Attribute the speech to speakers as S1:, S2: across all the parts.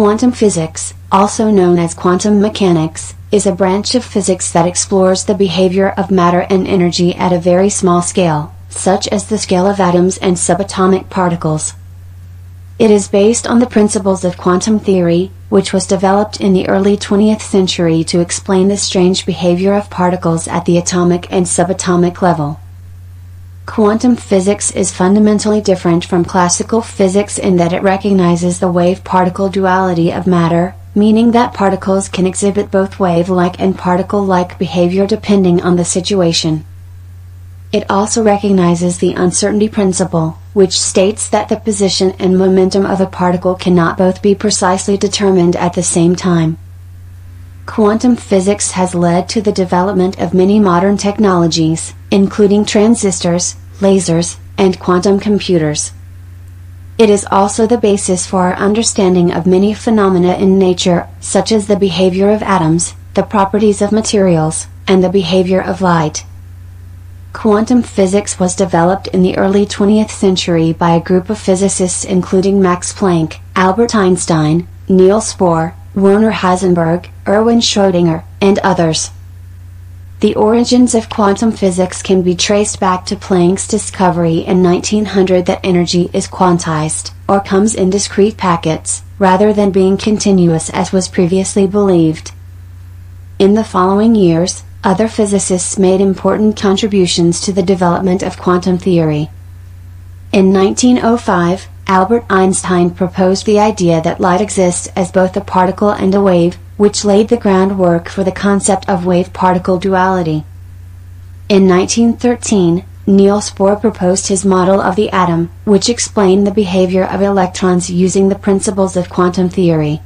S1: Quantum physics, also known as quantum mechanics, is a branch of physics that explores the behavior of matter and energy at a very small scale, such as the scale of atoms and subatomic particles. It is based on the principles of quantum theory, which was developed in the early 20th century to explain the strange behavior of particles at the atomic and subatomic level. Quantum physics is fundamentally different from classical physics in that it recognizes the wave-particle duality of matter, meaning that particles can exhibit both wave-like and particle-like behavior depending on the situation. It also recognizes the uncertainty principle, which states that the position and momentum of a particle cannot both be precisely determined at the same time. Quantum physics has led to the development of many modern technologies, including transistors, lasers, and quantum computers. It is also the basis for our understanding of many phenomena in nature, such as the behavior of atoms, the properties of materials, and the behavior of light. Quantum physics was developed in the early 20th century by a group of physicists including Max Planck, Albert Einstein, Niels Bohr, Werner Heisenberg, Erwin Schrödinger, and others. The origins of quantum physics can be traced back to Planck's discovery in 1900 that energy is quantized, or comes in discrete packets, rather than being continuous as was previously believed. In the following years, other physicists made important contributions to the development of quantum theory. In 1905, Albert Einstein proposed the idea that light exists as both a particle and a wave, which laid the groundwork for the concept of wave-particle duality. In 1913, Niels Bohr proposed his model of the atom, which explained the behavior of electrons using the principles of quantum theory.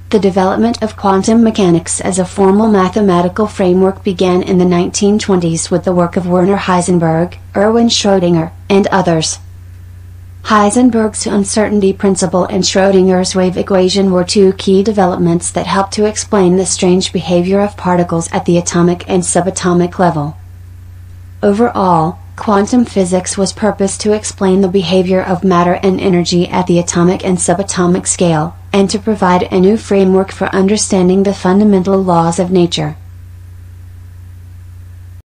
S1: The development of quantum mechanics as a formal mathematical framework began in the 1920s with the work of Werner Heisenberg, Erwin Schrödinger, and others. Heisenberg's uncertainty principle and Schrödinger's wave equation were two key developments that helped to explain the strange behavior of particles at the atomic and subatomic level. Overall, quantum physics was purposed to explain the behavior of matter and energy at the atomic and subatomic scale, and to provide a new framework for understanding the fundamental laws of nature.